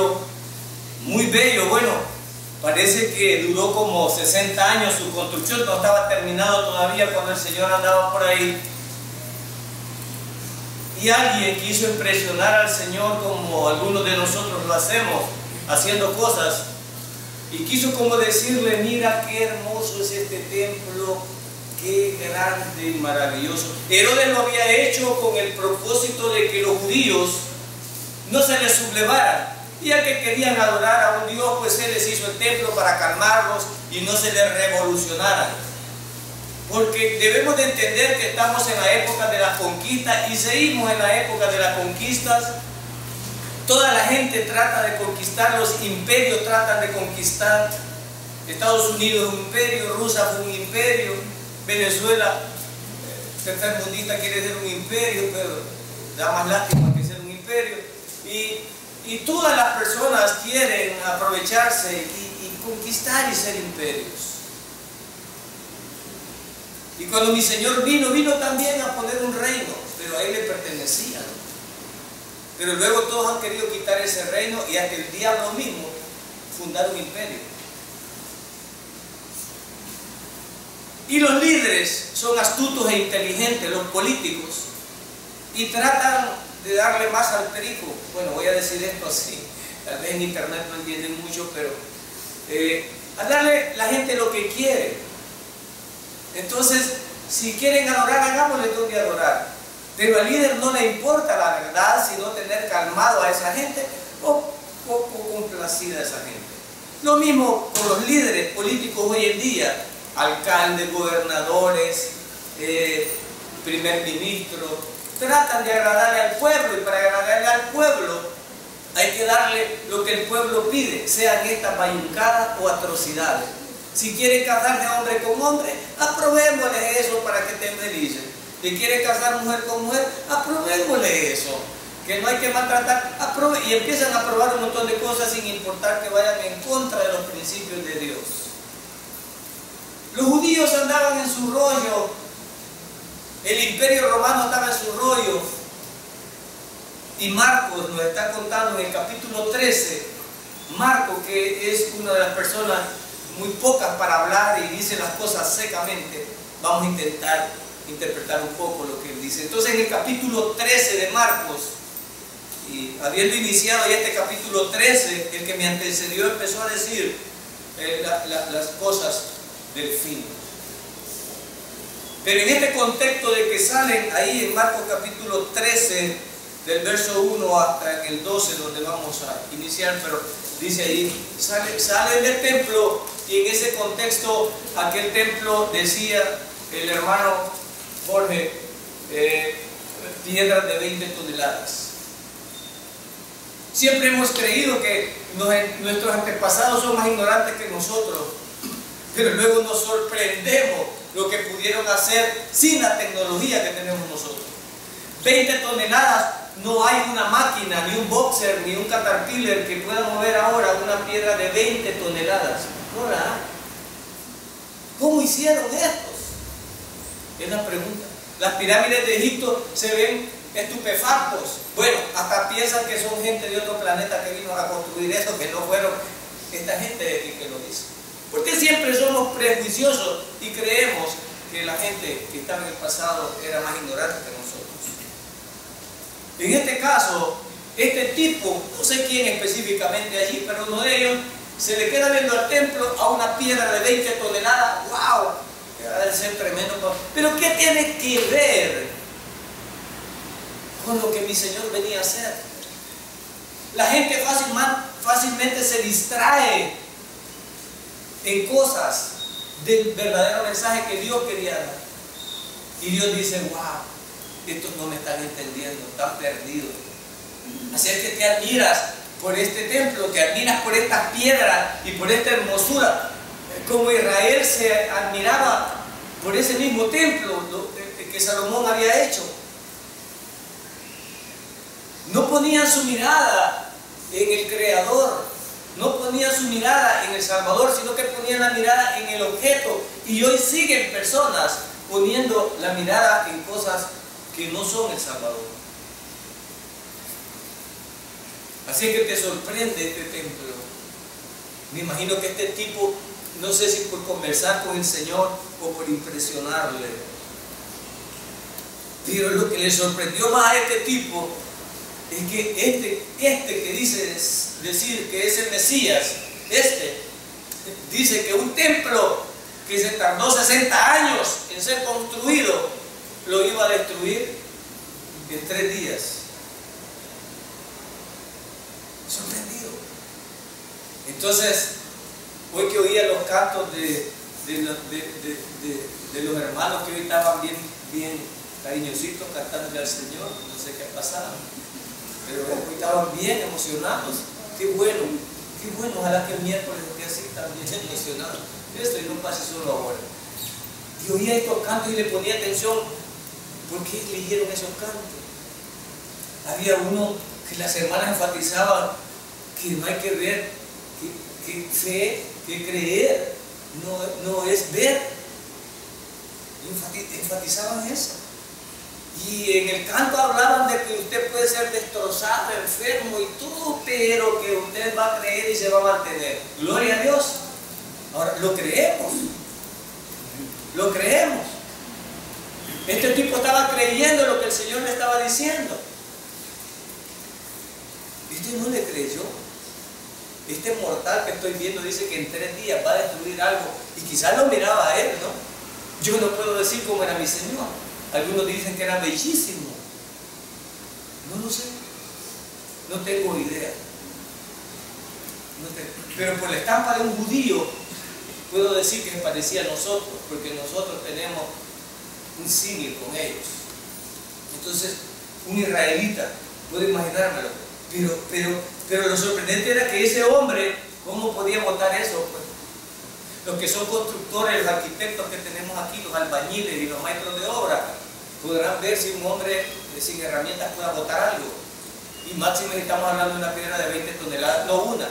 templo muy bello. Bueno, parece que duró como 60 años su construcción, no estaba terminado todavía cuando el Señor andaba por ahí. Y alguien quiso impresionar al Señor como algunos de nosotros lo hacemos, haciendo cosas. Y quiso como decirle, mira qué hermoso es este templo, qué grande y maravilloso. Herodes lo había hecho con el propósito de que los judíos no se les sublevaran. Y al que querían adorar a un Dios, pues Él les hizo el templo para calmarlos y no se les revolucionaran. Porque debemos de entender que estamos en la época de las conquistas y seguimos en la época de las conquistas. Toda la gente trata de conquistar, los imperios tratan de conquistar. Estados Unidos es un imperio, Rusia fue un imperio, Venezuela, tercermundista, quiere ser un imperio, pero da más lástima que ser un imperio. Y todas las personas quieren aprovecharse y conquistar y ser imperios. Y cuando mi Señor vino también a poner un reino, pero a Él le pertenecía, ¿no? Pero luego todos han querido quitar ese reino y hasta el diablo mismo fundar un imperio. Y los líderes son astutos e inteligentes, los políticos, y tratan de darle más al perico. Bueno, voy a decir esto así, tal vez en internet no entienden mucho, pero a darle a la gente lo que quiere. Entonces, si quieren adorar, hagámosle donde adorar. Pero al líder no le importa la verdad, sino tener calmado a esa gente o complacida a esa gente. Lo mismo con los líderes políticos hoy en día, alcaldes, gobernadores, primer ministro, tratan de agradarle al pueblo, y para agradarle al pueblo hay que darle lo que el pueblo pide, sean estas bayuncadas o atrocidades. Si quieren casarse hombre con hombre, aprobémosles eso para que estén felices. Si quieren casar mujer con mujer, aprobémosle eso. Que no hay que maltratar, y empiezan a aprobar un montón de cosas sin importar que vayan en contra de los principios de Dios. Los judíos andaban en su rollo, el imperio romano estaba en su rollo, y Marcos nos está contando en el capítulo 13, Marcos, que es una de las personas muy pocas para hablar y dice las cosas secamente, vamos a intentar interpretar un poco lo que él dice. Entonces en el capítulo 13 de Marcos, y habiendo iniciado ya este capítulo 13, el que me antecedió empezó a decir las cosas del fin. Pero en este contexto de que salen ahí en Marcos capítulo 13, del verso 1 hasta el 12, donde vamos a iniciar, pero dice ahí, salen del templo, y en ese contexto, aquel templo, decía el hermano Jorge, piedras de 20 toneladas. Siempre hemos creído que nuestros antepasados son más ignorantes que nosotros, pero luego nos sorprendemos lo que pudieron hacer sin la tecnología que tenemos nosotros. 20 toneladas, no hay una máquina, ni un boxer, ni un caterpillar que pueda mover ahora una piedra de 20 toneladas. ¿No la hay? ¿Cómo hicieron estos? Es la pregunta. Las pirámides de Egipto se ven estupefactos. Bueno, hasta piensan que son gente de otro planeta que vino a construir eso, que no fueron esta gente de aquí que lo dice. Porque siempre somos prejuiciosos y creemos que la gente que estaba en el pasado era más ignorante que nosotros. En este caso, este tipo, no sé quién específicamente allí, pero uno de ellos se le queda viendo al templo a una piedra de 20 toneladas. ¡Wow! Debe ser tremendo. Pero ¿qué tiene que ver con lo que mi Señor venía a hacer? La gente fácilmente se distrae en cosas del verdadero mensaje que Dios quería dar. Y Dios dice, wow, estos no me están entendiendo, están perdidos. Así es que te admiras por este templo, te admiras por estas piedras y por esta hermosura, como Israel se admiraba por ese mismo templo que Salomón había hecho. No ponían su mirada en el Creador, no ponían su mirada en el Salvador, sino que ponían la mirada en el objeto. Y hoy siguen personas poniendo la mirada en cosas que no son el Salvador. Así es que te sorprende este templo. Me imagino que este tipo, no sé si por conversar con el Señor o por impresionarle, pero lo que le sorprendió más a este tipo es que este que dice decir que es el Mesías, dice que un templo que se tardó 60 años en ser construido, lo iba a destruir en 3 días. Sorprendido. Entonces, hoy que oía los cantos de los hermanos que hoy estaban bien cariñositos cantándole al Señor, no sé qué pasaba, pero hoy estaban bien emocionados. Qué bueno, ojalá que el miércoles esté así también emocionado. Esto y no pase solo ahora. Y oía estos cantos y le ponía atención. ¿Por qué eligieron esos cantos? Había uno que las hermanas enfatizaban que no hay que ver, que fe, que creer no es ver. Enfatizaban eso. Y en el canto hablaban de que usted puede ser destrozado, enfermo y todo, pero que usted va a creer y se va a mantener. Gloria a Dios. Ahora, lo creemos. Lo creemos. Este tipo estaba creyendo lo que el Señor le estaba diciendo. Este no le creyó. Este mortal que estoy viendo dice que en 3 días va a destruir algo. Y quizás lo miraba a él, ¿no? Yo no puedo decir cómo era mi Señor. Algunos dicen que era bellísimo. No lo sé. No tengo idea. Pero por la estampa de un judío, puedo decir que se parecía a nosotros, porque nosotros tenemos un símil con ellos. Entonces, un israelita, puedo imaginármelo. Pero lo sorprendente era que ese hombre, ¿cómo podía votar eso? Pues, los que son constructores, los arquitectos que tenemos aquí, los albañiles y los maestros de obra, podrán ver si un hombre sin herramientas pueda botar algo. Y máximo estamos hablando de una piedra de 20 toneladas, no una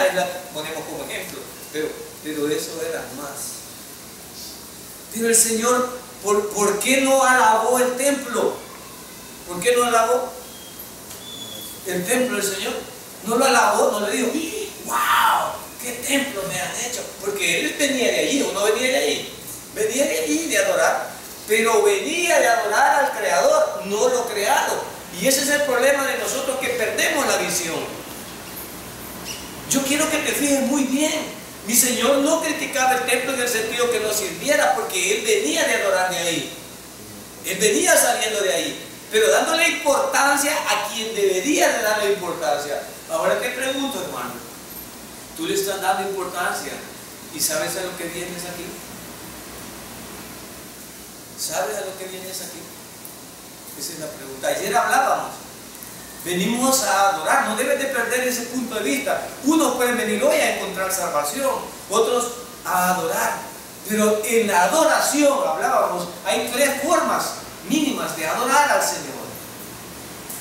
es la que ponemos como ejemplo, pero eso era más. Pero el Señor, ¿por qué no alabó el templo? ¿Por qué no alabó el templo del Señor? No lo alabó, no le dijo, ¡wow! ¿Qué templo me han hecho? Porque él venía de allí, ¿o no venía de allí? Venía de allí de adorar, pero venía de adorar al Creador, no lo creado. Y ese es el problema de nosotros, que perdemos la visión. Yo quiero que te fijes muy bien. Mi Señor no criticaba el templo en el sentido que no sirviera, porque Él venía de adorar de ahí. Él venía saliendo de ahí, pero dándole importancia a quien debería de darle importancia. Ahora te pregunto, hermano, ¿tú le estás dando importancia y sabes a lo que vienes aquí? ¿Sabes a lo que vienes aquí? Esa es la pregunta. Ayer hablábamos. Venimos a adorar, no debes de perder ese punto de vista. Unos pueden venir hoy a encontrar salvación, otros a adorar. Pero en la adoración, hablábamos, hay 3 formas mínimas de adorar al Señor.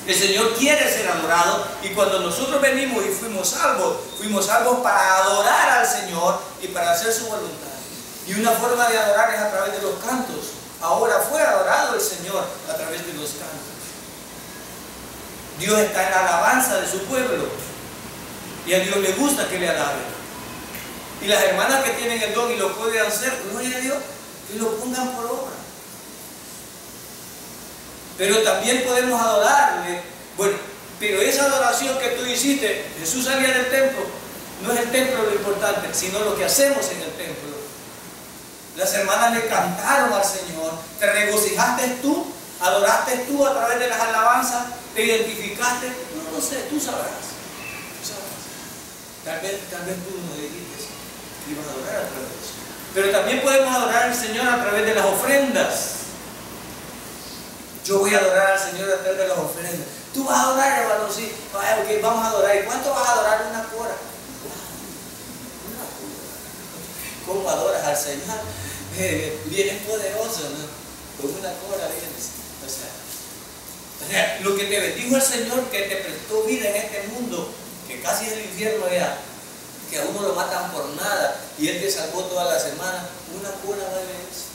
El Señor quiere ser adorado, y cuando nosotros venimos y fuimos salvos para adorar al Señor y para hacer su voluntad. Y una forma de adorar es a través de los cantos. Ahora fue adorado el Señor a través de los cantos. Dios está en la alabanza de su pueblo, y a Dios le gusta que le alaben. Y las hermanas que tienen el don y lo pueden hacer, gloria a Dios, que lo pongan por obra. Pero también podemos adorarle. Bueno, pero esa adoración que tú hiciste, Jesús salía del templo, no es el templo lo importante, sino lo que hacemos en el templo. Las hermanas le cantaron al Señor, te regocijaste tú, adoraste tú a través de las alabanzas, te identificaste, no lo sé, tú sabrás. Tal vez tú no dijiste que ibas a adorar a través de eso. Pero también podemos adorar al Señor a través de las ofrendas. Yo voy a adorar al Señor a través de las ofrendas. Tú vas a adorar, hermano, sí. Okay, vamos a adorar. ¿Y cuánto vas a adorar? Una cora. ¿Cómo adoras al Señor? Vienes poderoso, ¿no? Con una cora vienes. O sea, lo que te bendijo el Señor, que te prestó vida en este mundo, que casi es el infierno ya, que a uno lo matan por nada, y Él te salvó toda la semana, una cura vale eso.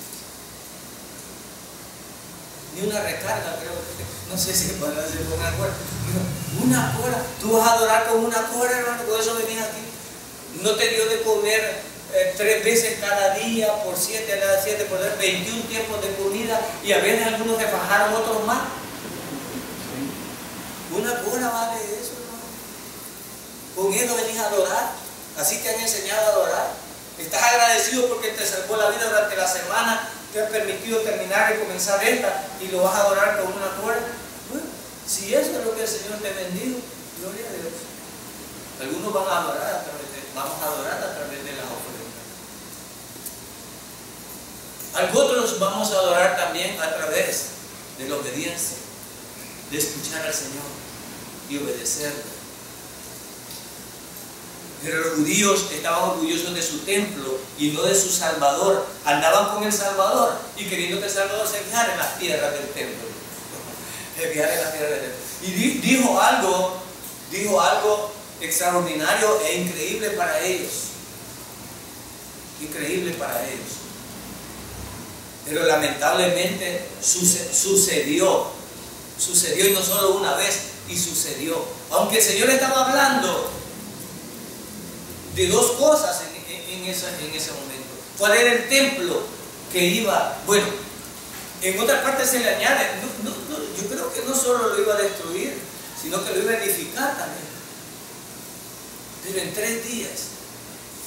ni una recarga, creo que, no sé si para hacer con una cora. Una cora, tú vas a adorar con una cora, hermano, con eso venís aquí. No te dio de comer 3 veces cada día, por 7, a las 7, por 21 tiempos de comida, y a veces algunos se bajaron, otros más. Una cora vale eso, hermano. Con eso venís a adorar, así te han enseñado a adorar. Estás agradecido porque te salvó la vida durante la semana, te ha permitido terminar y comenzar esta, y lo vas a adorar con una cora. Bueno, si eso es lo que el Señor te bendijo, gloria a Dios. Algunos van a adorar vamos a adorar a través de las ofrendas. Otros vamos a adorar también a través de la obediencia, de escuchar al Señor y obedecerle. Pero los judíos estaban orgullosos de su templo y no de su Salvador. Andaban con el Salvador y queriendo que el Salvador se fijara en las tierras del templo. Se fijara en las tierras del templo. Y dijo algo extraordinario e increíble para ellos. Increíble para ellos. Pero lamentablemente sucedió. Sucedió, y no solo una vez, y sucedió. Aunque el Señor estaba hablando de 2 cosas en ese momento. ¿Cuál era el templo que iba? Bueno, en otra parte se le añade, yo creo que no solo lo iba a destruir, sino que lo iba a edificar también. Pero en 3 días.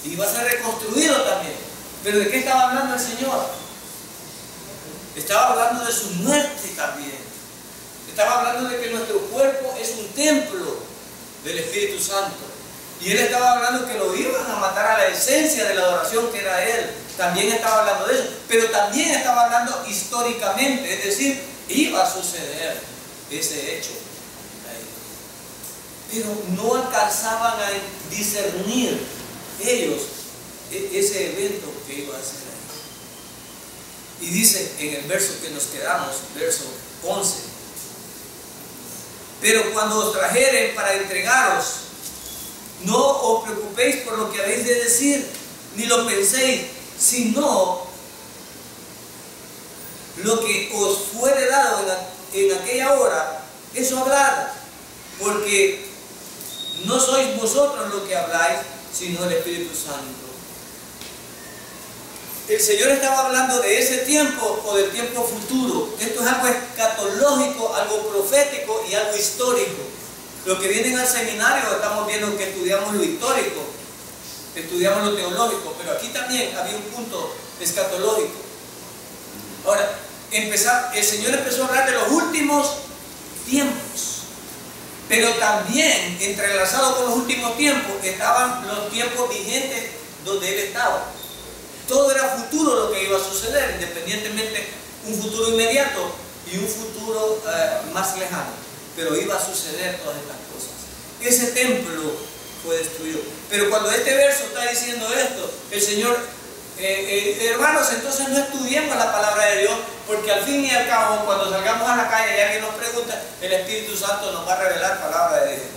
Y iba a ser reconstruido también. ¿Pero de qué estaba hablando el Señor? Estaba hablando de su muerte también. Estaba hablando de que nuestro cuerpo es un templo del Espíritu Santo. Y Él estaba hablando que lo iban a matar a la esencia de la adoración que era Él. También estaba hablando de eso. Pero también estaba hablando históricamente. Es decir, iba a suceder ese hecho. Pero no alcanzaban a discernir ellos ese evento que iba a ser ahí. Y dice en el verso que nos quedamos, verso 11: pero cuando os trajeren para entregaros, no os preocupéis por lo que habéis de decir, ni lo penséis, sino lo que os fuere dado en aquella hora, eso hablad, porque no sois vosotros los que habláis, sino el Espíritu Santo. El Señor estaba hablando de ese tiempo o del tiempo futuro. Esto es algo escatológico, algo profético y algo histórico. Los que vienen al seminario estamos viendo que estudiamos lo histórico, estudiamos lo teológico, pero aquí también había un punto escatológico. Ahora, el Señor empezó a hablar de los últimos tiempos. Pero también entrelazado con los últimos tiempos estaban los tiempos vigentes donde Él estaba. Todo era futuro lo que iba a suceder, independientemente un futuro inmediato y un futuro más lejano. Pero iba a suceder todas estas cosas. Ese templo fue destruido. Pero cuando este verso está diciendo esto, el Señor, hermanos, entonces no estudiemos la palabra de Dios, porque al fin y al cabo, cuando salgamos a la calle y alguien nos pregunta, el Espíritu Santo nos va a revelar palabra de Dios.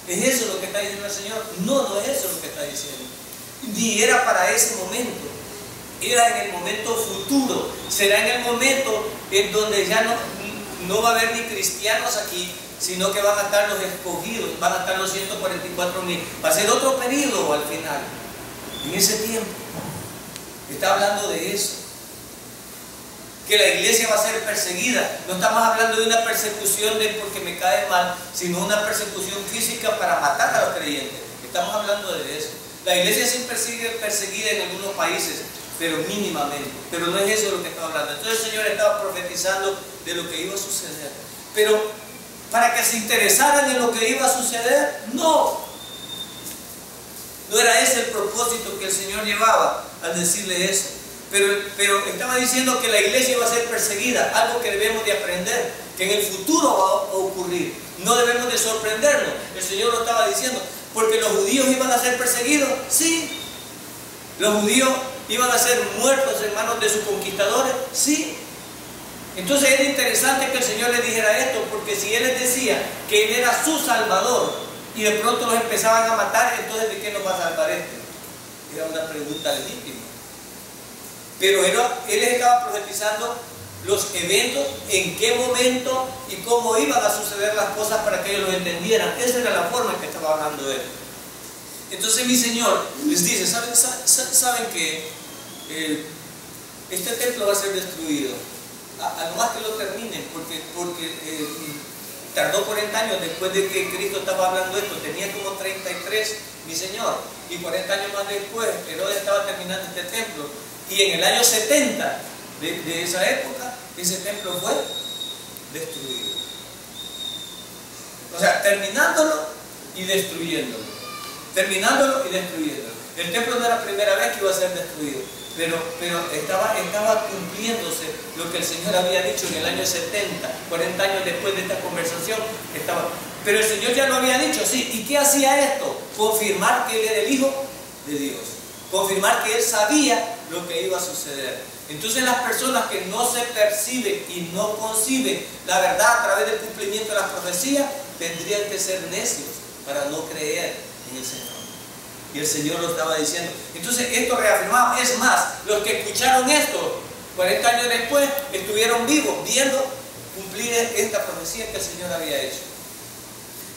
¿Es eso lo que está diciendo el Señor? No, no es eso lo que está diciendo. Ni era para ese momento. Era en el momento futuro. Será en el momento en donde ya no va a haber ni cristianos aquí, sino que van a estar los escogidos, van a estar los 144,000. Va a ser otro periodo al final. En ese tiempo. Está hablando de eso. Que la iglesia va a ser perseguida. No estamos hablando de una persecución de porque me cae mal, sino una persecución física para matar a los creyentes. Estamos hablando de eso. La iglesia siempre sigue perseguida en algunos países, pero mínimamente. Pero no es eso lo que está hablando. Entonces el Señor estaba profetizando de lo que iba a suceder. Pero para que se interesaran en lo que iba a suceder, no. No era ese el propósito que el Señor llevaba al decirle eso. Pero estaba diciendo que la iglesia iba a ser perseguida, algo que debemos de aprender, que en el futuro va a ocurrir. No debemos de sorprendernos. El Señor lo estaba diciendo. Porque los judíos iban a ser perseguidos, sí. Los judíos iban a ser muertos en manos de sus conquistadores, sí. Entonces era interesante que el Señor les dijera esto, porque si Él les decía que Él era su Salvador y de pronto los empezaban a matar, entonces ¿de qué nos va a salvar este? Era una pregunta legítima. Pero Él les estaba profetizando los eventos, en qué momento y cómo iban a suceder las cosas para que ellos lo entendieran. Esa era la forma en que estaba hablando él. Entonces mi Señor les dice, ¿saben que este templo va a ser destruido? A lo más que lo terminen, porque tardó 40 años después de que Cristo estaba hablando esto, tenía como 33 mi Señor, y 40 años más después Herodes estaba terminando este templo, y en el año 70 de esa época, ese templo fue destruido. O sea, terminándolo y destruyéndolo. Terminándolo y destruyéndolo. El templo no era la primera vez que iba a ser destruido, pero estaba cumpliéndose lo que el Señor había dicho en el año 70, 40 años después de esta conversación. Pero el Señor ya lo había dicho, sí. ¿Y qué hacía esto? Confirmar que Él era el Hijo de Dios. Confirmar que Él sabía lo que iba a suceder. Entonces las personas que no se perciben y no conciben la verdad a través del cumplimiento de las profecías, tendrían que ser necios para no creer en el Señor. Y el Señor lo estaba diciendo. Entonces esto reafirmaba. Es más, los que escucharon esto 40 años después estuvieron vivos viendo cumplir esta profecía que el Señor había hecho.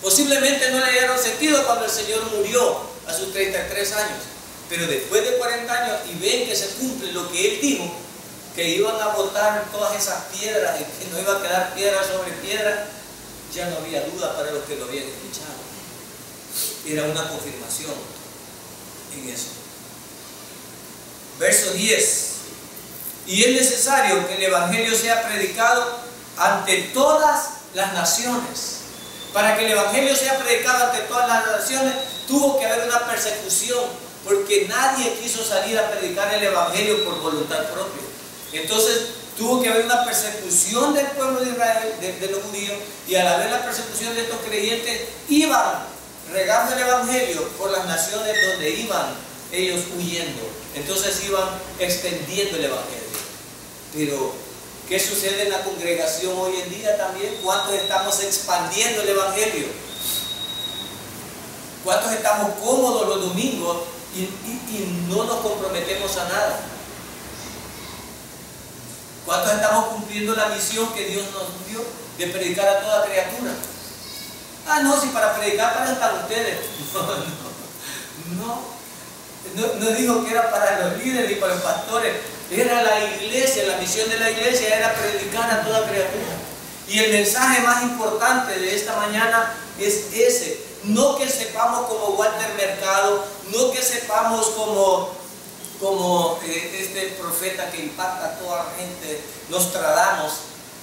Posiblemente no le dieron sentido cuando el Señor murió a sus 33 años. Pero después de 40 años y ven que se cumple lo que Él dijo, que iban a botar todas esas piedras y que no iba a quedar piedra sobre piedra, ya no había duda para los que lo habían escuchado. Era una confirmación en eso. Verso 10. Y es necesario que el Evangelio sea predicado ante todas las naciones. Para que el Evangelio sea predicado ante todas las naciones, tuvo que haber una persecución, porque nadie quiso salir a predicar el Evangelio por voluntad propia. Entonces tuvo que haber una persecución del pueblo de Israel, de los judíos, y al haber la persecución de estos creyentes, iban regando el Evangelio por las naciones donde iban ellos huyendo. Entonces iban extendiendo el Evangelio. Pero ¿qué sucede en la congregación hoy en día también? ¿Cuántos estamos expandiendo el Evangelio? ¿Cuántos estamos cómodos los domingos y no nos comprometemos a nada? ¿Cuántos estamos cumpliendo la misión que Dios nos dio de predicar a toda criatura? Ah, no, si para predicar para están ustedes. No dijo que era para los líderes y para los pastores. Era la iglesia, la misión de la iglesia era predicar a toda criatura. Y el mensaje más importante de esta mañana es ese. No que sepamos como Walter Mercado, no que sepamos como este profeta que impacta a toda la gente, Nostradamus.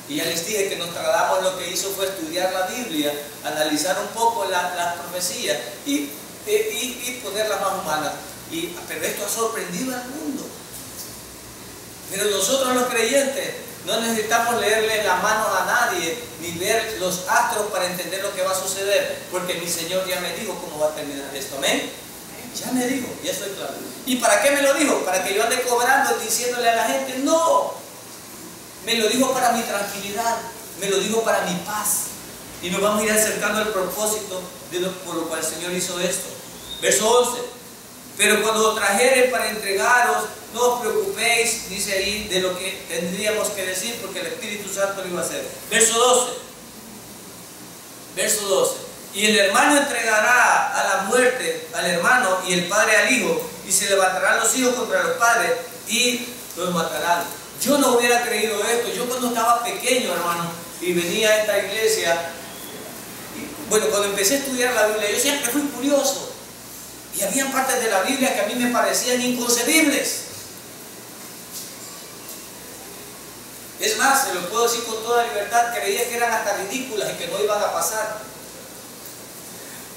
Y ya les dije que Nostradamus lo que hizo fue estudiar la Biblia, analizar un poco las profecías y ponerlas más humanas. Pero esto ha sorprendido al mundo. Pero nosotros los creyentes no necesitamos leerle las manos a nadie, ni ver los astros para entender lo que va a suceder, porque mi Señor ya me dijo cómo va a terminar esto. ¿Amén? Ya me dijo, ya estoy claro. ¿Y para qué me lo dijo? ¿Para que yo ande cobrando y diciéndole a la gente? No. Me lo dijo para mi tranquilidad, me lo dijo para mi paz. Y nos vamos a ir acercando al propósito por lo cual el Señor hizo esto. Verso 11. Pero cuando trajeren para entregaros, no os preocupéis, dice ahí, de lo que tendríamos que decir, porque el Espíritu Santo lo iba a hacer. Verso 12. Verso 12. Y el hermano entregará a la muerte al hermano y el padre al hijo, y se levantarán los hijos contra los padres y los matarán. Yo no hubiera creído esto. Yo cuando estaba pequeño, hermano, y venía a esta iglesia, bueno, cuando empecé a estudiar la Biblia, yo siempre fui curioso. Y había partes de la Biblia que a mí me parecían inconcebibles. Es más, se lo puedo decir con toda libertad, creía que eran hasta ridículas y que no iban a pasar.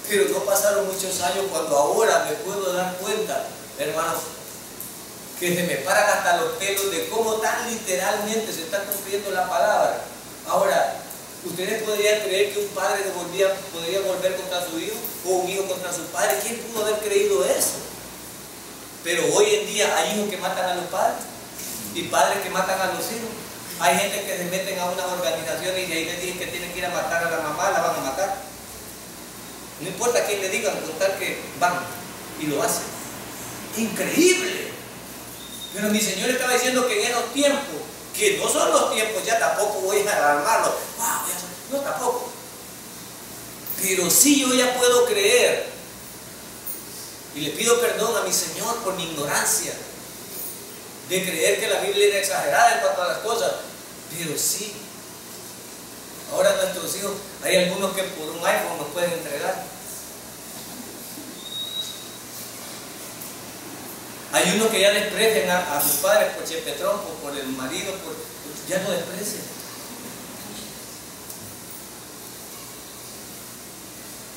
Pero no pasaron muchos años cuando ahora me puedo dar cuenta, hermanos, que se me paran hasta los pelos de cómo tan literalmente se está cumpliendo la palabra. Ahora, ¿ustedes podrían creer que un padre podría volver contra su hijo? ¿O un hijo contra su padre? ¿Quién pudo haber creído eso? Pero hoy en día hay hijos que matan a los padres y padres que matan a los hijos. Hay gente que se meten a unas organizaciones y ahí les dicen que tienen que ir a matar a la mamá, la van a matar. No importa a quién le digan, contar que van y lo hacen. Increíble. Pero mi Señor estaba diciendo que en esos tiempos que no son los tiempos, ya tampoco voy a alarmarlo. Wow, no, tampoco. Pero sí yo ya puedo creer. Y le pido perdón a mi Señor por mi ignorancia de creer que la Biblia era exagerada en cuanto a las cosas. Pero sí. Ahora nuestros hijos, hay algunos que por un iPhone nos pueden entregar. Hay unos que ya desprecian a sus padres por Chepetrón, por el marido, ya no desprecian.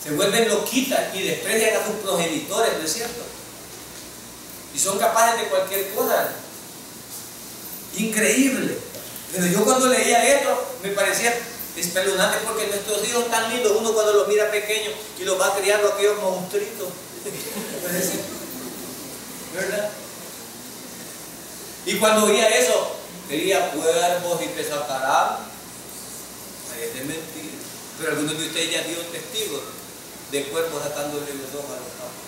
Se vuelven loquitas y desprecian a sus progenitores, ¿no es cierto? Y son capaces de cualquier cosa. Increíble. Pero yo cuando leía esto me parecía espeluznante, porque nuestros hijos tan lindos, uno cuando los mira pequeños y los va criando aquellos monstruitos. ¿Verdad? Y cuando oía eso, veía cuervos y te sacarán. Parece mentira. Pero algunos de ustedes ya dieron testigos de cuervos sacándole los ojos a los campos.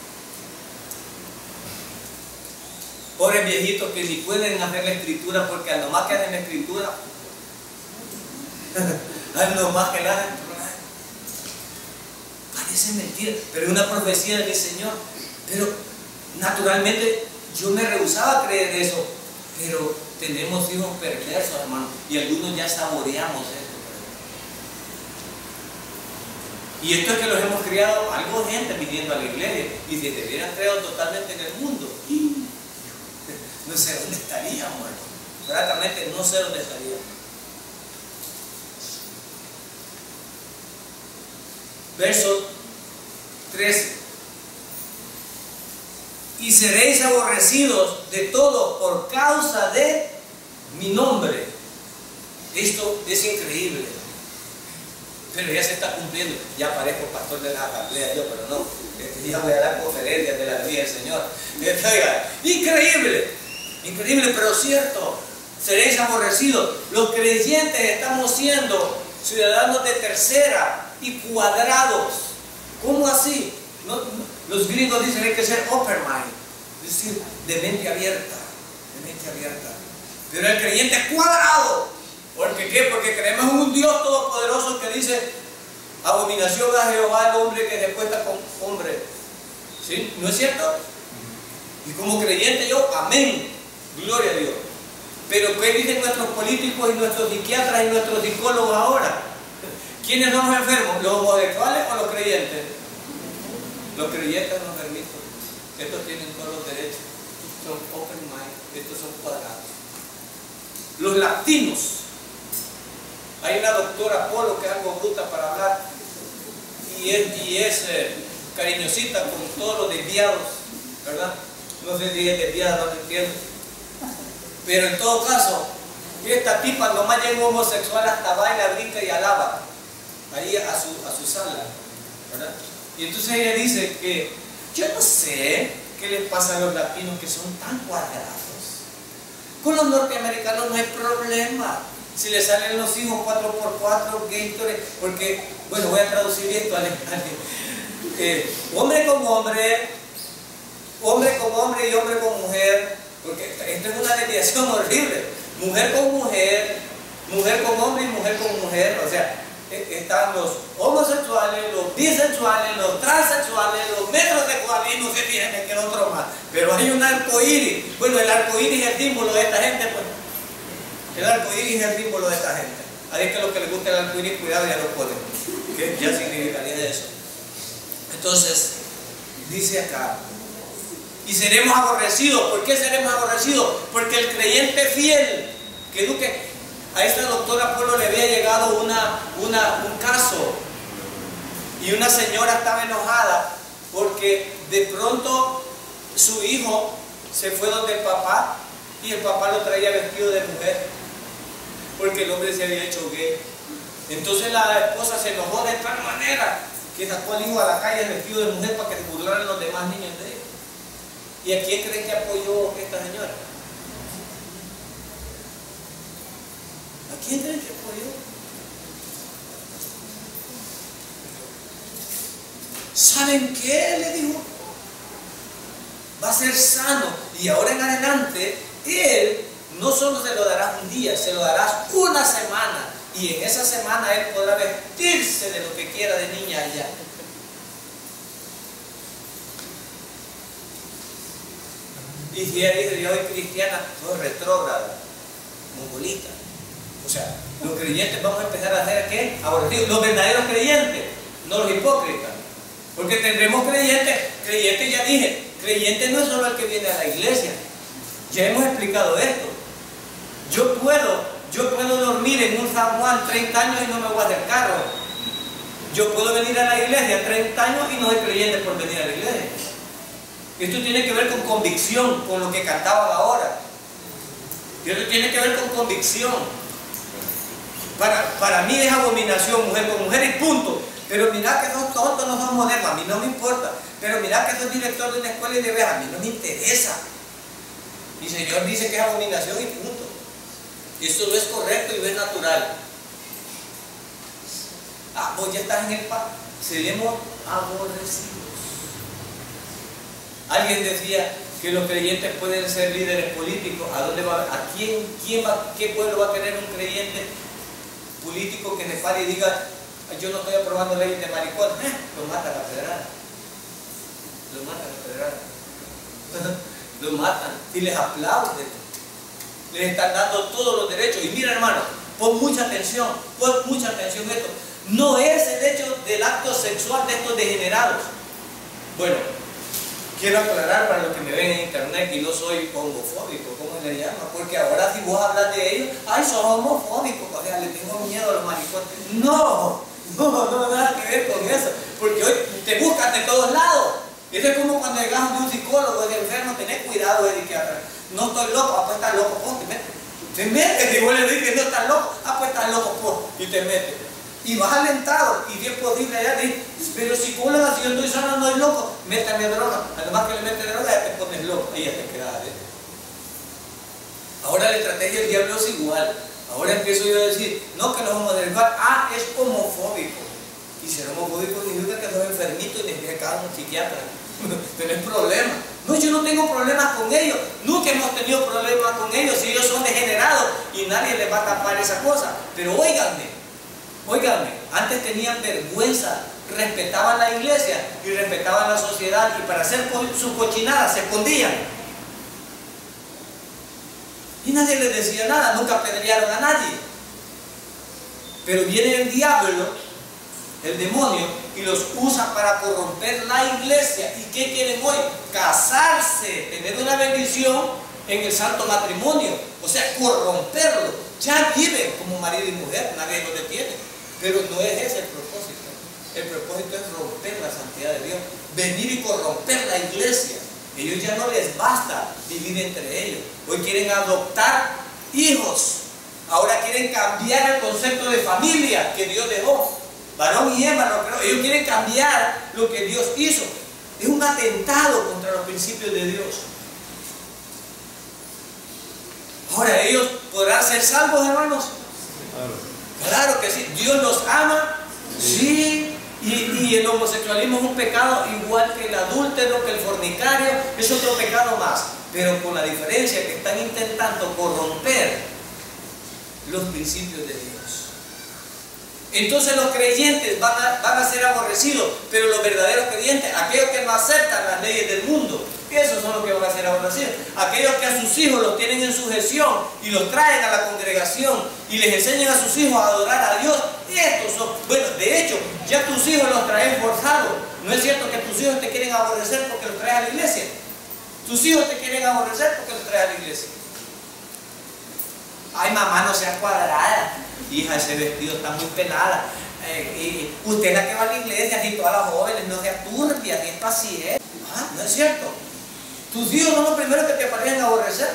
Pobres viejitos que ni pueden hacer la escritura, porque a lo más que hacen la escritura, a lo más que la hacen, parece mentira, pero es una profecía de mi Señor. Pero naturalmente yo me rehusaba a creer eso, pero tenemos hijos perversos, hermano, y algunos ya saboreamos esto. Y esto es que los hemos criado, algo gente viniendo a la iglesia, y si te hubieran creado totalmente en el mundo, no sé dónde estaríamos, hermano. Francamente no sé dónde estaríamos. Verso 13. Y seréis aborrecidos de todos por causa de mi nombre. Esto es increíble. Pero ya se está cumpliendo. Ya parezco pastor de la asamblea yo, pero no. Ya voy a dar conferencias de la vida del Señor. Increíble. Increíble, pero cierto. Seréis aborrecidos. Los creyentes estamos siendo ciudadanos de tercera y cuadrados. ¿Cómo así? Los gringos dicen que hay que ser open mind, es decir, de mente abierta, de mente abierta. Pero el creyente es cuadrado. ¿Por qué? Porque creemos en un Dios todopoderoso que dice: abominación a Jehová el hombre que se acuesta con hombre. ¿Sí? ¿No es cierto? Y como creyente yo, amén, gloria a Dios. Pero ¿qué dicen nuestros políticos y nuestros psiquiatras y nuestros psicólogos ahora? ¿Quiénes son los enfermos? ¿Los homosexuales o los creyentes? Los creyentes son enfermitos. Estos tienen todos los derechos. Estos son open mind. Estos son cuadrados. Los latinos. Hay una doctora Polo que es algo bruta para hablar. Y es cariñosita con todos los desviados. ¿Verdad? No sé si es desviada, no lo entiendo. Pero en todo caso, esta tipa nomás llega un homosexual hasta baila, brinca y alaba. Ahí a su sala. ¿Verdad? Y entonces ella dice que yo no sé qué les pasa a los latinos que son tan cuadrados. Con los norteamericanos no hay problema. Si les salen los hijos 4x4, Gatorade, porque, bueno, voy a traducir esto al hombre con hombre, hombre con hombre y hombre con mujer, porque esto es una desviación horrible. Mujer con mujer, mujer con hombre y mujer con mujer, o sea, están los homosexuales, los bisexuales, los transexuales, los metrosexuales y no sé si es que el otro más. Pero hay un arco iris. Bueno, el arco iris es el símbolo de esta gente, pues. El arco iris es el símbolo de esta gente. Así que los que les gusta el arco iris, cuidado, ya lo ponen. ¿Qué ya significaría eso? Entonces, dice acá: y seremos aborrecidos. ¿Por qué seremos aborrecidos? Porque el creyente fiel que eduque. A esta doctora Polo le había llegado un caso y una señora estaba enojada porque de pronto su hijo se fue donde el papá y el papá lo traía vestido de mujer porque el hombre se había hecho gay. Entonces la esposa se enojó de tal manera que sacó al hijo a la calle vestido de mujer para que se burlaran los demás niños de él. ¿Y a quién creen que apoyó esta señora? ¿A quién creen que apoyó? ¿Saben qué? Le dijo. Va a ser sano. Y ahora en adelante, él no solo se lo darás un día, se lo darás una semana. Y en esa semana él podrá vestirse de lo que quiera de niña allá. Y si ella dice, yo soy cristiana, soy retrógrada, mongolita. O sea, los creyentes vamos a empezar a hacer ¿qué? Aborrecidos. Los verdaderos creyentes, no los hipócritas. Porque tendremos creyentes ya dije, creyente no es solo el que viene a la iglesia. Ya hemos explicado esto. Yo puedo dormir en un San Juan 30 años y no me voy a hacer cargo. Yo puedo venir a la iglesia 30 años y no soy creyente por venir a la iglesia. Esto tiene que ver con convicción, con lo que cantaban ahora. Esto tiene que ver con convicción. Para mí es abominación mujer con mujer y punto. Pero mirá que esos tontos no son modernos, a mí no me importa. Pero mirá que sos director de una escuela y de veas, a mí no me interesa. Y el Señor dice que es abominación y punto. Esto no es correcto y no es natural. Vos ya estás en el paz. Seremos aborrecidos. Alguien decía que los creyentes pueden ser líderes políticos. ¿A dónde va? ¿A qué pueblo va a tener un creyente político que se pare y diga, yo no estoy aprobando leyes de maricón? Lo matan a federal. Lo matan a federal. Lo matan y les aplauden. Les están dando todos los derechos. Y mira, hermano, pon mucha atención esto. No es el hecho del acto sexual de estos degenerados. Bueno, quiero aclarar para los que me ven en internet que no soy homofóbico, ¿cómo se le llama? Porque ahora si vos hablas de ellos, ¡ay, sos homofóbico! O sea, le tengo miedo a los maricones. No, nada que ver con eso. Porque hoy te buscan de todos lados. Eso es como cuando llegas a un psicólogo de enfermo, tenés cuidado de que no estoy loco, pues estás loco, pues te metes. Y vos le dices que no estás loco, pues estás loco, pues, y te metes. Y vas alentado, y si es posible allá, dices, pero si con la nación estoy sano, no es loco, métame droga. Además que le metes droga, ya te pones loco, ahí ya te quedas adentro. Ahora la estrategia del diablo es igual. Ahora empiezo yo a decir, no, que los homosexuales, es homofóbico. Y ser homofóbico significa que sos enfermito y te tienes que quedar un psiquiatra. Tenés problemas. No, yo no tengo problemas con ellos. Nunca hemos tenido problemas con ellos. Si ellos son degenerados y nadie les va a tapar esa cosa. Pero óiganme, antes tenían vergüenza, respetaban la iglesia y respetaban la sociedad, y para hacer sus cochinadas se escondían. Y nadie les decía nada, nunca apedrearon a nadie. Pero viene el diablo, el demonio, y los usa para corromper la iglesia. ¿Y qué quieren hoy? Casarse, tener una bendición en el santo matrimonio. O sea, corromperlo. Ya viven como marido y mujer, nadie lo detiene. Pero no es ese el propósito. El propósito es romper la santidad de Dios. Venir y corromper la iglesia. Ellos ya no les basta vivir entre ellos. Hoy quieren adoptar hijos. Ahora quieren cambiar el concepto de familia que Dios dejó. Varón y hembra, no creo. Ellos quieren cambiar lo que Dios hizo. Es un atentado contra los principios de Dios. Ahora, ¿ellos podrán ser salvos, hermanos? Claro que sí. ¿Dios los ama? Sí. Y el homosexualismo es un pecado igual que el adúltero, que el fornicario. Es otro pecado más. Pero con la diferencia que están intentando corromper los principios de Dios. Entonces los creyentes van a ser aborrecidos, pero los verdaderos creyentes, aquellos que no aceptan las leyes del mundo, esos son los que van a ser aborrecidos. Aquellos que a sus hijos los tienen en sujeción y los traen a la congregación y les enseñan a sus hijos a adorar a Dios, estos son, bueno, de hecho, ya tus hijos los traen forzados. No es cierto que tus hijos te quieren aborrecer porque los traes a la iglesia. Tus hijos te quieren aborrecer porque los traes a la iglesia. Ay, mamá, no seas cuadrada. Hija, ese vestido está muy pelada. Usted es la que va a la iglesia, y todas las jóvenes, no seas turbia, ni es paciente. No es cierto. Tus hijos son los primeros que te parecen aborrecer.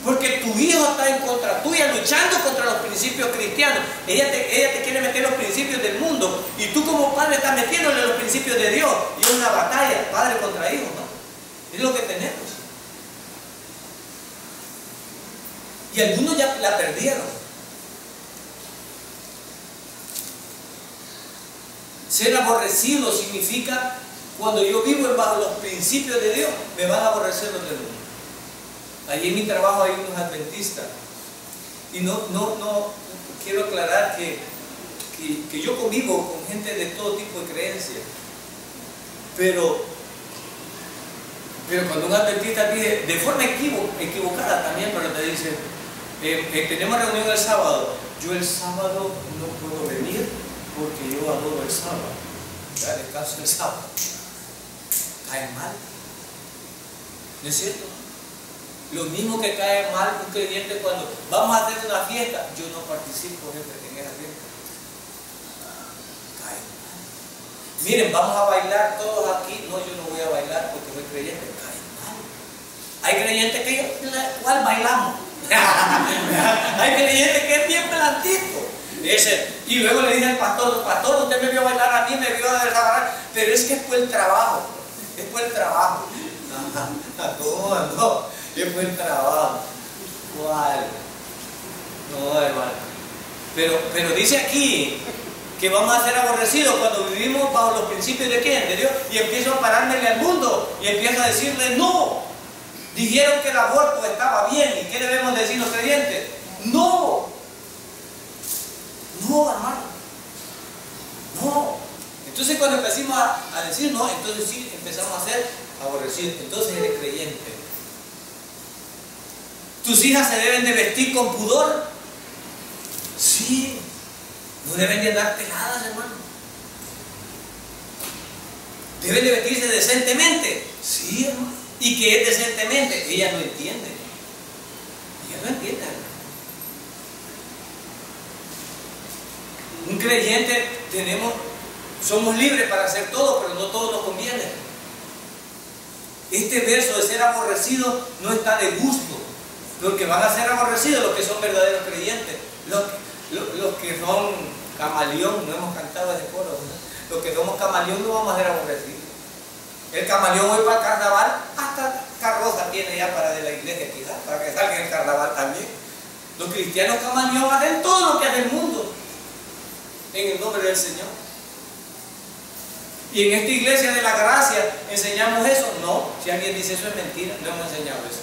Porque tu hijo está en contra tuya, luchando contra los principios cristianos. Ella te quiere meter los principios del mundo. Y tú como padre estás metiéndole los principios de Dios. Y es una batalla, padre contra hijo, ¿no? Es lo que tenemos. Y algunos ya la perdieron. Ser aborrecido significa, cuando yo vivo bajo los principios de Dios, me van a aborrecer los del mundo. Allí en mi trabajo hay unos adventistas. Y no quiero aclarar que yo convivo con gente de todo tipo de creencias. Pero cuando un adventista dice, de forma equivocada también, pero te dice, tenemos reunión el sábado. Yo el sábado no puedo venir porque yo adoro el sábado. Ya descanso el sábado. Cae mal. ¿No es cierto? Lo mismo que cae mal un creyente cuando vamos a hacer una fiesta. Yo no participo en esa fiesta. Cae mal. Miren, vamos a bailar todos aquí. No, yo no voy a bailar porque soy creyente. Cae mal. Hay creyentes que ¿cuál bailamos? Hay creyentes que es bien plantito. Y luego le dije al pastor, pastor, usted me vio bailar a mí, me vio desarrollar, pero es que es por el trabajo. Es por el trabajo. No, es por el trabajo. ¿Cuál? No, hermano. Pero dice aquí que vamos a ser aborrecidos cuando vivimos bajo los principios de ¿quién? De Dios. Y empiezo a parármele al mundo y empiezo a decirle no. Dijeron que el aborto estaba bien. ¿Y qué debemos decir los creyentes? No. No, hermano. No. Entonces cuando empezamos a decir no, entonces sí empezamos a ser aborrecidos. Entonces eres creyente. ¿Tus hijas se deben de vestir con pudor? Sí. No deben de andar peladas, hermano. ¿Deben de vestirse decentemente? Sí, hermano. ¿Y qué es decentemente? Ella no entiende. Ella no entiende, hermano. Un creyente somos libres para hacer todo, pero no todo nos conviene. Este verso de ser aborrecido no está de gusto. Los que van a ser aborrecidos, los que son verdaderos creyentes, los que son camaleón, no hemos cantado ese coro, ¿no? Los que somos camaleón no vamos a ser aborrecidos. El camaleón hoy para el carnaval, hasta carroza tiene ya para de la iglesia quizás, para que salga en el carnaval también. Los cristianos camaleón hacen todo lo que hace el mundo, en el nombre del Señor. Y en esta iglesia de la gracia, ¿enseñamos eso? No, si alguien dice eso es mentira, no hemos enseñado eso.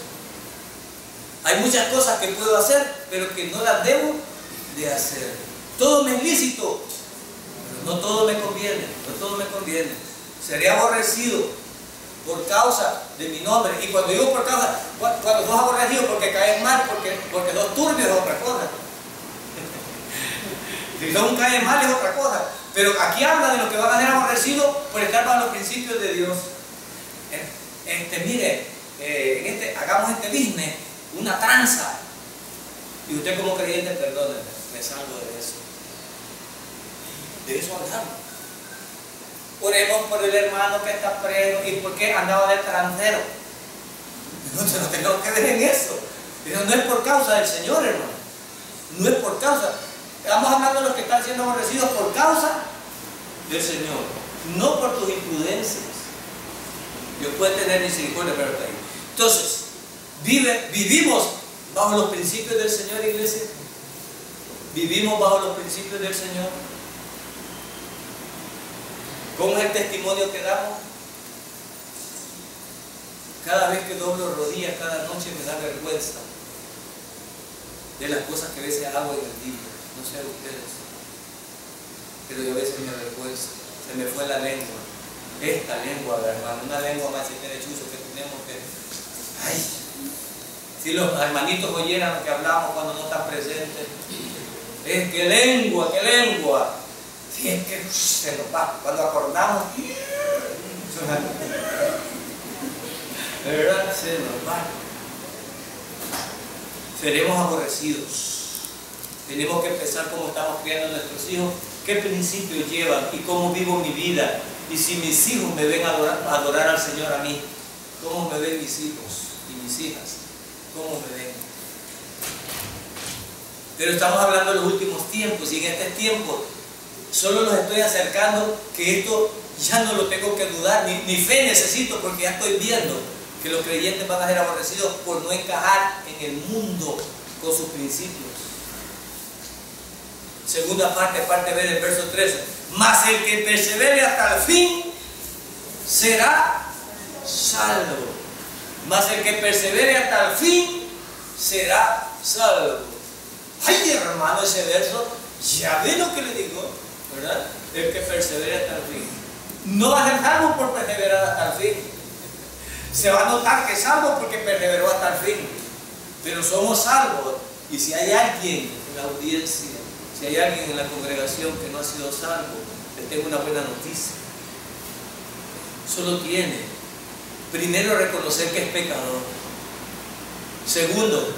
Hay muchas cosas que puedo hacer, pero que no las debo de hacer. Todo me es lícito, pero no todo me conviene, no todo me conviene. Seré aborrecido por causa de mi nombre. Y cuando digo por causa, cuando sos aborrecido porque caes mal, porque sos turbio es otra cosa. Si son caen mal es otra cosa. Pero aquí habla de los que van a ser aborrecidos por estar bajo los principios de Dios. Mire, hagamos este business, una tranza. Y usted como creyente, perdóneme, me salgo de eso. De eso hablamos. Oremos por el hermano que está preso y por qué andaba de extranjero. No tenemos que ver en eso. Pero no es por causa del Señor, hermano. No es por causa. Estamos hablando de los que están siendo aborrecidos por causa del Señor, no por tus imprudencias. Dios puede tener misericordia, pero está ahí. Entonces, vivimos bajo los principios del Señor, iglesia. Vivimos bajo los principios del Señor. ¿Cómo es el testimonio que damos? Cada vez que doblo rodillas, cada noche me da vergüenza de las cosas que a veces hago en el día. No sé ustedes, pero yo a veces me avergüenzo. Se me fue la lengua. Esta lengua, hermano, una lengua más chuzo que tenemos que... Ay, si los hermanitos oyeran lo que hablamos cuando no están presentes. Es que lengua, que lengua. Si es que se nos va. Cuando acordamos, de verdad se nos va. Seremos aborrecidos. Tenemos que pensar cómo estamos criando a nuestros hijos, qué principios llevan y cómo vivo mi vida. Y si mis hijos me ven adorar al Señor a mí, ¿cómo me ven mis hijos y mis hijas? ¿Cómo me ven? Pero estamos hablando de los últimos tiempos y en este tiempo solo los estoy acercando que esto ya no lo tengo que dudar, ni fe necesito porque ya estoy viendo que los creyentes van a ser aborrecidos por no encajar en el mundo con sus principios. Segunda parte B del verso 13. Mas el que persevere hasta el fin será salvo. mas el que persevere hasta el fin será salvo. Ay, hermano, ese verso, ya ve lo que le digo, ¿verdad? El que persevere hasta el fin. No va a ser salvo por perseverar hasta el fin. Se va a notar que es salvo porque perseveró hasta el fin. Pero somos salvos. Y si hay alguien en la audiencia, si hay alguien en la congregación que no ha sido salvo, le tengo una buena noticia. Solo tiene, primero, reconocer que es pecador. Segundo,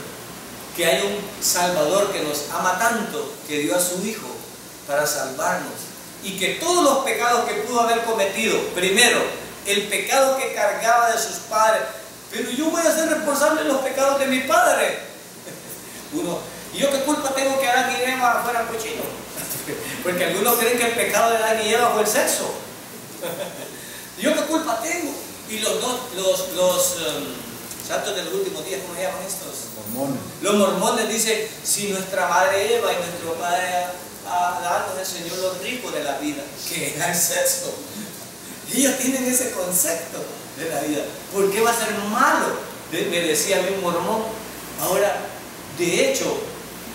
que hay un Salvador que nos ama tanto, que dio a su Hijo para salvarnos. Y que todos los pecados que pudo haber cometido, primero, el pecado que cargaba de sus padres, pero yo voy a ser responsable de los pecados de mi padre. Uno, ¿y yo qué culpa tengo que Adán y Eva fueran cochinos? Porque algunos creen que el pecado de Adán y Eva fue el sexo. ¿Yo qué culpa tengo? Y los santos de los últimos días, ¿cómo se llaman estos? Mormones. Los mormones dicen, si nuestra madre Eva y nuestro padre Adán nos enseñó lo rico de la vida, que era el sexo. Ellos tienen ese concepto de la vida. ¿Por qué va a ser malo? Me decía a mí un mormón. Ahora, de hecho,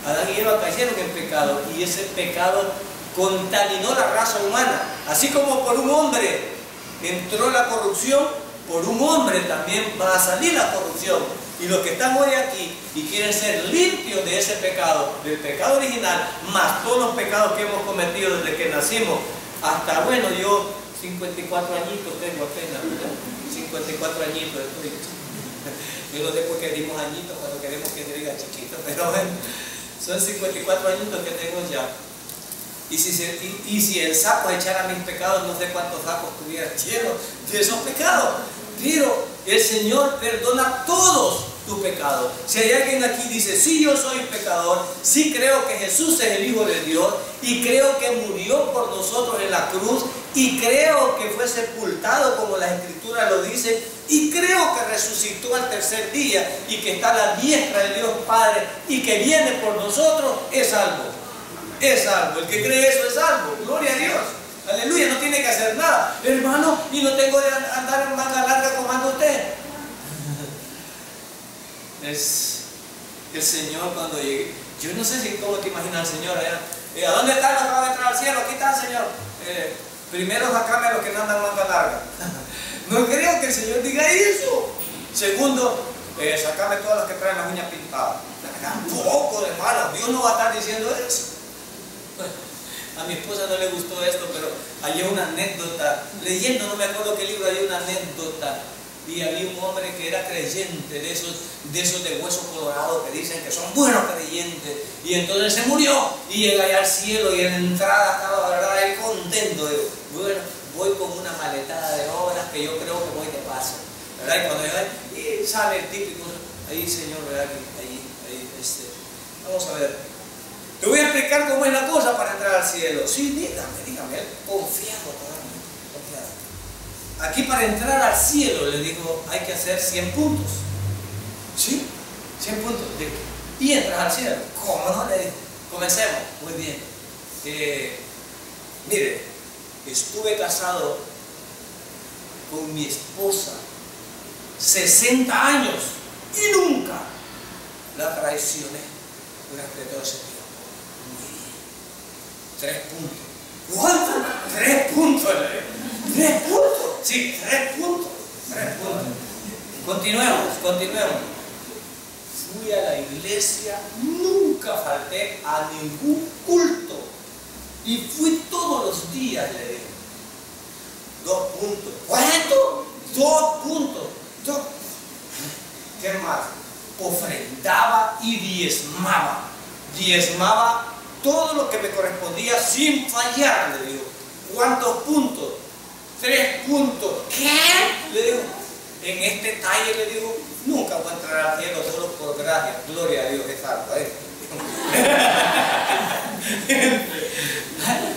Adán y Eva cayeron en pecado y ese pecado contaminó la raza humana. Así como por un hombre entró la corrupción, por un hombre también va a salir la corrupción. Y los que están hoy aquí y quieren ser limpios de ese pecado, del pecado original, más todos los pecados que hemos cometido desde que nacimos, hasta, bueno, yo 54 añitos tengo apenas, ¿verdad? 54 añitos estoy. Yo no sé por qué dimos añitos cuando queremos que se diga chiquito, pero bueno, son 54 añitos que tengo ya. Y si el saco echara mis pecados, no sé cuántos sacos tuviera llenos de esos pecados. Pero el Señor perdona todos tus pecados. Si hay alguien aquí que dice, sí, yo soy pecador, sí creo que Jesús es el Hijo de Dios, y creo que murió por nosotros en la cruz, y creo que fue sepultado como la Escritura lo dice, y creo que resucitó al tercer día, y que está a la diestra de Dios Padre, y que viene por nosotros, es salvo. Es salvo. El que cree eso es salvo. Gloria a Dios. Aleluya. No tiene que hacer nada. Hermano, y no tengo de andar en manga larga como anda usted. Es el Señor cuando llegue. Yo no sé si cómo te imaginas al Señor allá. ¿A dónde están los que van a entrar al cielo? Aquí está el Señor. Primero sacame a los que no andan manga larga. No creo que el Señor diga eso. Segundo, sacame todas las que traen las uñas pintadas. Tampoco, hermano. Dios no va a estar diciendo eso. A mi esposa no le gustó esto, pero hay una anécdota, leyendo, no me acuerdo qué libro, hay una anécdota, y había un hombre que era creyente, de esos de hueso colorado que dicen que son buenos creyentes, y entonces se murió, y llega allá al cielo, y en la entrada estaba, ¿verdad?, él contento, digo, bueno, voy con una maletada de obras que yo creo que voy de paso, ¿verdad? Y cuando llega, y sale el típico, ahí Señor, ¿verdad? Ahí, vamos a ver. Te voy a explicar cómo es la cosa para entrar al cielo. Sí, dígame, confiado totalmente, confiado. Aquí para entrar al cielo, le digo, hay que hacer 100 puntos. ¿Sí? 100 puntos. Y entras al cielo. ¿Cómo no? Le digo, comencemos. Muy bien. Mire, estuve casado con mi esposa 60 años y nunca la traicioné durante todo ese tiempo. 3 puntos. ¿Cuánto? 3 puntos. 3 puntos. Sí, 3 puntos. 3 puntos. Continuemos. Fui a la iglesia, nunca falté a ningún culto. Y fui todos los días, le digo. 2 puntos. ¿Cuánto? 2 puntos. ¿Qué más? Ofrendaba y diezmaba. Diezmaba todo lo que me correspondía sin fallar, le digo. ¿Cuántos puntos? 3 puntos. ¿Qué? Le digo, en este talle, le digo, nunca voy a entrar al cielo solo por gracia. Gloria a Dios, es salvo.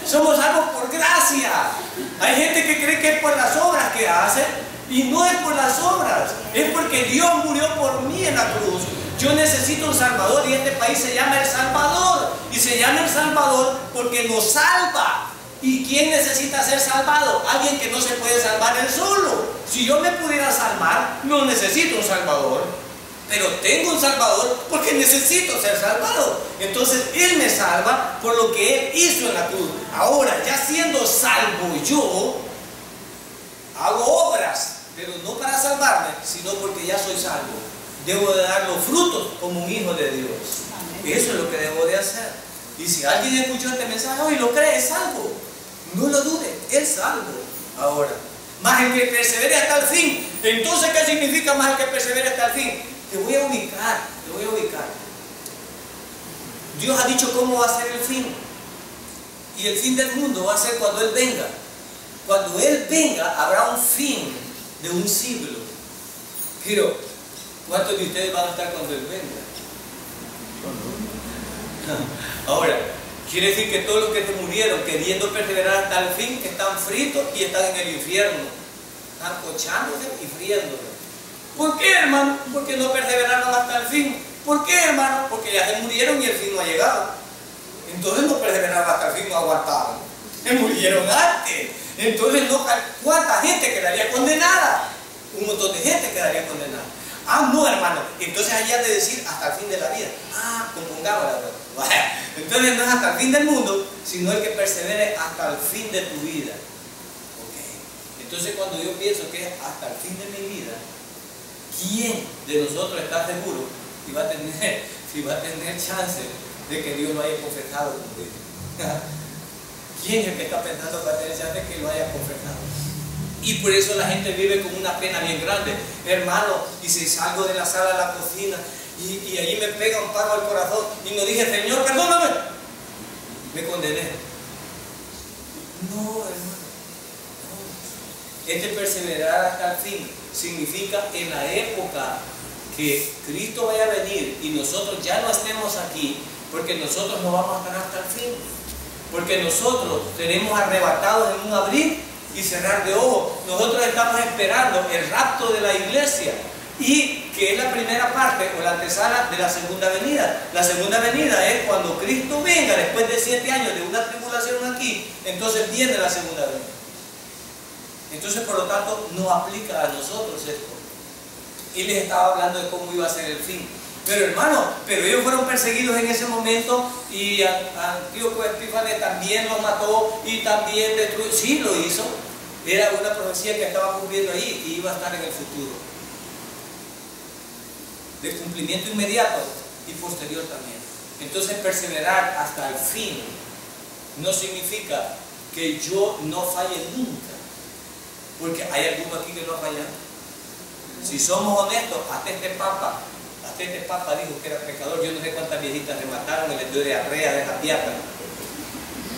Somos salvos por gracia. Hay gente que cree que es por las obras que hace, y no es por las obras, es porque Dios murió por mí en la cruz. Yo necesito un Salvador, y este país se llama El Salvador, y se llama El Salvador porque nos salva. ¿Y quién necesita ser salvado? Alguien que no se puede salvar él solo. Si yo me pudiera salvar, no necesito un salvador. Pero tengo un salvador porque necesito ser salvado. Entonces Él me salva por lo que Él hizo en la cruz. Ahora, ya siendo salvo yo, hago obras, pero no para salvarme, sino porque ya soy salvo. Debo de dar los frutos como un hijo de Dios. Eso es lo que debo de hacer. Y si alguien escuchó este mensaje hoy y lo cree, es salvo. No lo dude, es salvo. Ahora, más el que persevere hasta el fin. Entonces, ¿qué significa más el que persevere hasta el fin? Te voy a ubicar, te voy a ubicar. Dios ha dicho cómo va a ser el fin. Y el fin del mundo va a ser cuando Él venga. Cuando Él venga, habrá un fin de un siglo. Pero, ¿cuántos de ustedes van a estar cuando Él venga? Ahora, quiere decir que todos los que se murieron queriendo perseverar hasta el fin están fritos y están en el infierno. Están cochándose y friéndose. ¿Por qué, hermano? Porque no perseveraron hasta el fin. ¿Por qué, hermano? Porque ya se murieron y el fin no ha llegado. Entonces no perseveraron hasta el fin, no aguantaron. Se murieron antes. Entonces, ¿cuánta gente quedaría condenada? Un montón de gente quedaría condenada. Ah, no, hermano. Entonces allá de decir hasta el fin de la vida. Ah, compongamos la verdad. Entonces no es hasta el fin del mundo, sino el que persevere hasta el fin de tu vida. Okay. Entonces cuando yo pienso que es hasta el fin de mi vida, ¿quién de nosotros está seguro si va a tener chance de que Dios lo haya confesado? ¿Quién es el que está pensando que va a tener chance de que lo haya confesado? Y por eso la gente vive con una pena bien grande. Hermano, y si salgo de la sala a la cocina y allí me pega un paro al corazón y me dije, Señor, perdóname, me condené. No, hermano, no. Este perseverar hasta el fin significa en la época que Cristo vaya a venir y nosotros ya no estemos aquí, porque nosotros no vamos a estar hasta el fin, porque nosotros seremos arrebatados en un abrir y cerrar de ojos. Nosotros estamos esperando el rapto de la iglesia, y que es la primera parte o la antesala de la segunda venida. La segunda venida es cuando Cristo venga después de 7 años de una tribulación aquí. Entonces viene la segunda venida. Entonces, por lo tanto, no aplica a nosotros esto. Y les estaba hablando de cómo iba a ser el fin. Pero hermano, pero ellos fueron perseguidos en ese momento, y Antíoco Epífanes también los mató y también destruyó. Sí, lo hizo. Era una profecía que estaba cumpliendo ahí y iba a estar en el futuro, de cumplimiento inmediato y posterior también. Entonces, perseverar hasta el fin no significa que yo no falle nunca, porque hay alguno aquí que no ha fallado. Si somos honestos, hasta este Papa dijo que era pecador. Yo no sé cuántas viejitas le mataron y les dio diarrea de japiata,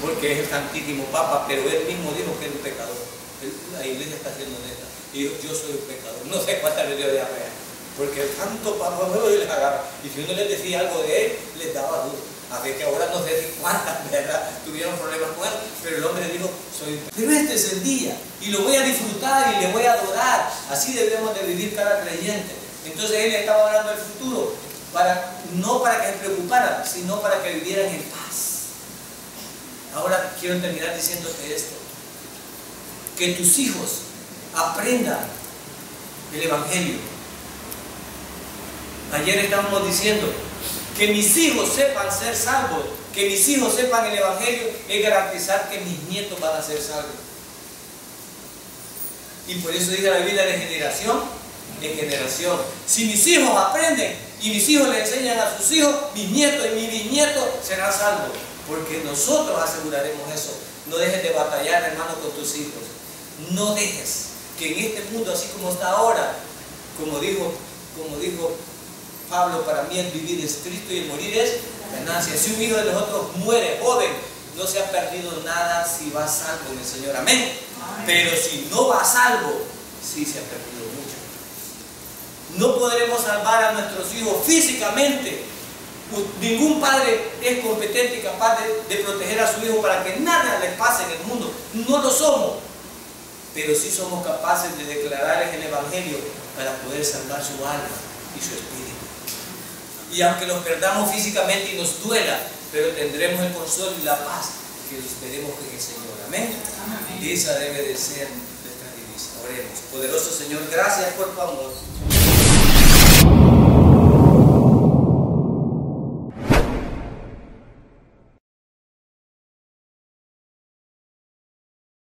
porque es el Santísimo Papa, pero él mismo dijo que era un pecador. La iglesia está siendo honesta y dijo, yo soy un pecador. No sé cuántas le dio diarrea, porque el santo Papa no les agarra, y si uno les decía algo de él, les daba duro. Así que ahora no sé si cuántas, ¿verdad?, tuvieron problemas con él, pero el hombre dijo, pero este es el día, y lo voy a disfrutar y le voy a adorar. Así debemos de vivir cada creyente. Entonces él estaba hablando del futuro, no para que se preocuparan, sino para que vivieran en paz. Ahora quiero terminar diciéndote esto: que tus hijos aprendan el Evangelio. Ayer estábamos diciendo que mis hijos sepan ser salvos, que mis hijos sepan el Evangelio, es garantizar que mis nietos van a ser salvos. Y por eso dice la Biblia, de generación en generación. Si mis hijos aprenden y mis hijos le enseñan a sus hijos, mis nietos y mis bisnietos serán salvos, porque nosotros aseguraremos eso. No dejes de batallar, hermano, con tus hijos. No dejes que en este mundo, así como está ahora, como dijo Pablo, para mí el vivir es Cristo y el morir es ganancia. Si un hijo de nosotros muere joven, no se ha perdido nada si va salvo en el Señor. Amén. Pero si no va salvo, sí se ha perdido mucho. No podremos salvar a nuestros hijos físicamente. Ningún padre es competente y capaz de proteger a su hijo para que nada le pase en el mundo. No lo somos. Pero sí somos capaces de declararles el Evangelio para poder salvar su alma y su espíritu. Y aunque los perdamos físicamente y nos duela, pero tendremos el consuelo y la paz que esperemos en el Señor. Amén. Y esa debe de ser nuestra divisa. Oremos. Poderoso Señor, gracias por tu amor.